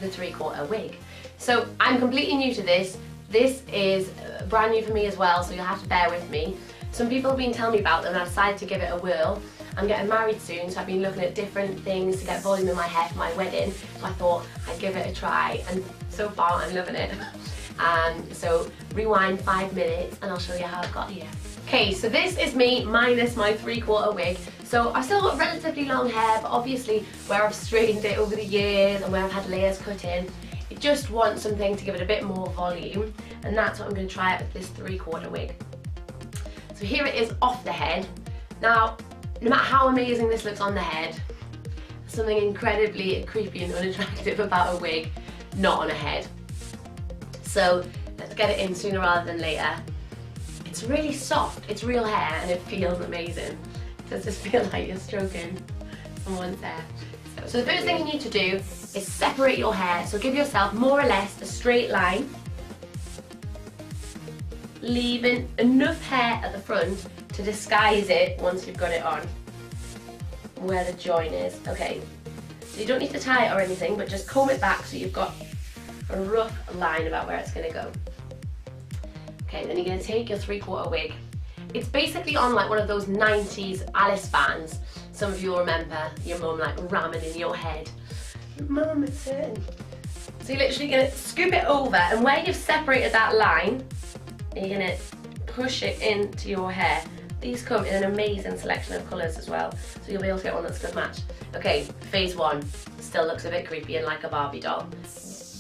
the 3/4 wig. So I'm completely new to this. This is brand new for me as well, so you'll have to bear with me. Some people have been telling me about them and I decided to give it a whirl. I'm getting married soon, so I've been looking at different things to get volume in my hair for my wedding. So I thought I'd give it a try, and so far I'm loving it. So rewind 5 minutes and I'll show you how I've got here. Okay, so this is me minus my 3/4 wig. So I've still got relatively long hair, but obviously where I've straightened it over the years and where I've had layers cut in, it just wants something to give it a bit more volume, and that's what I'm going to try out with this 3/4 wig. So here it is off the head. Now, no matter how amazing this looks on the head, there's something incredibly creepy and unattractive about a wig not on a head. So let's get it in sooner rather than later. It's really soft, it's real hair, and it feels amazing. It does just feel like you're stroking someone's hair. So the first thing you need to do is separate your hair. So give yourself more or less a straight line, leaving enough hair at the front to disguise it once you've got it on, where the join is. Okay, so you don't need to tie it or anything, but just comb it back so you've got a rough line about where it's going to go. Okay, then you're going to take your 3/4 wig. It's basically on like one of those 90s Alice bands. Some of you will remember your mum like ramming in your head. Mum, it's in. So you're literally going to scoop it over, and where you've separated that line, you're going to push it into your hair. These come in an amazing selection of colours as well, so you'll be able to get one that's a good match. Okay, phase 1. Still looks a bit creepy and like a Barbie doll.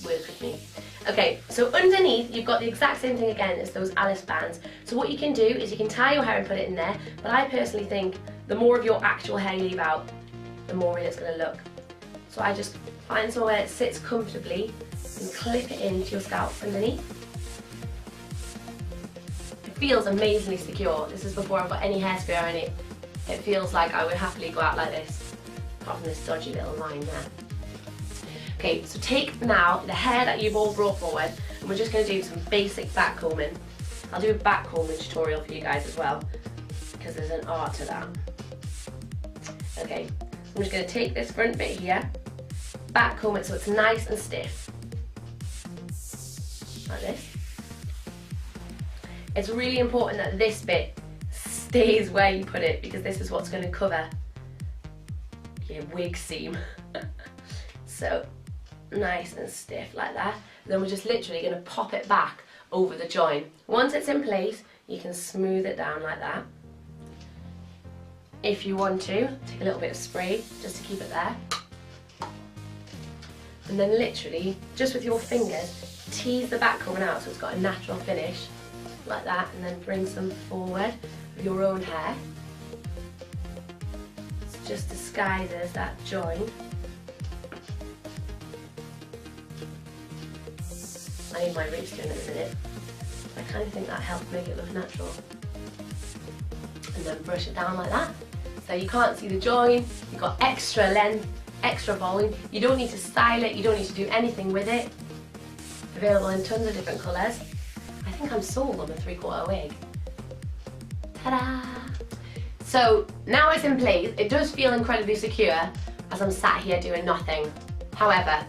Work with me. Okay, so underneath you've got the exact same thing again as those Alice bands. So what you can do is you can tie your hair and put it in there, but I personally think the more of your actual hair you leave out, the more real it's going to look. So I just find somewhere that sits comfortably and clip it into your scalp underneath. It feels amazingly secure. This is before I've got any hairspray or any. It feels like I would happily go out like this, apart from this dodgy little line there. Okay, so take now the hair that you've all brought forward, and we're just going to do some basic back combing. I'll do a back combing tutorial for you guys as well, because there's an art to that. Okay, I'm just going to take this front bit here, back comb it so it's nice and stiff, like this. It's really important that this bit stays where you put it, because this is what's going to cover your wig seam. So nice and stiff like that. And then we're just literally going to pop it back over the join. Once it's in place, you can smooth it down like that. If you want to, take a little bit of spray just to keep it there. And then literally, just with your fingers, tease the back coming out so it's got a natural finish, like that, and then bring some forward with your own hair. It just disguises that join. I need my roots doing in a minute. I kind of think that helped make it look natural. And then brush it down like that. So you can't see the join, you've got extra length, extra volume. You don't need to style it, you don't need to do anything with it. Available in tons of different colours. I think I'm sold on the 3/4 wig. Ta-da! So now it's in place, it does feel incredibly secure as I'm sat here doing nothing. However,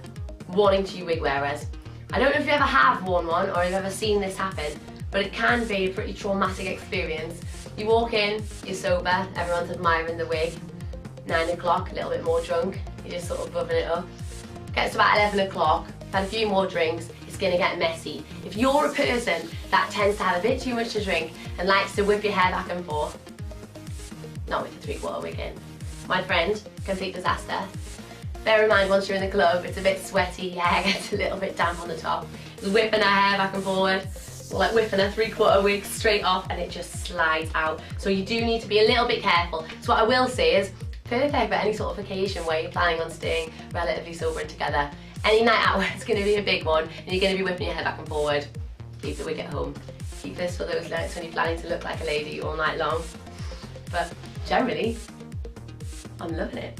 warning to you wig wearers, I don't know if you ever have worn one or you've ever seen this happen, but it can be a pretty traumatic experience. You walk in, you're sober, everyone's admiring the wig. 9 o'clock, a little bit more drunk, you're just sort of bubbling it up. Gets to about 11 o'clock, had a few more drinks, it's going to get messy. If you're a person that tends to have a bit too much to drink and likes to whip your hair back and forth, not with the 3/4 wig in. My friend, complete disaster. Bear in mind, once you're in the club, it's a bit sweaty, hair gets a little bit damp on the top. Whipping her hair back and forward, like whipping a 3/4 wig straight off, and it just slides out. So you do need to be a little bit careful. So what I will say is, perfect for any sort of occasion where you're planning on staying relatively sober and together. Any night out where it's going to be a big one, and you're going to be whipping your hair back and forward, leave the wig at home. Keep this for those nights when you're planning to look like a lady all night long. But generally, I'm loving it.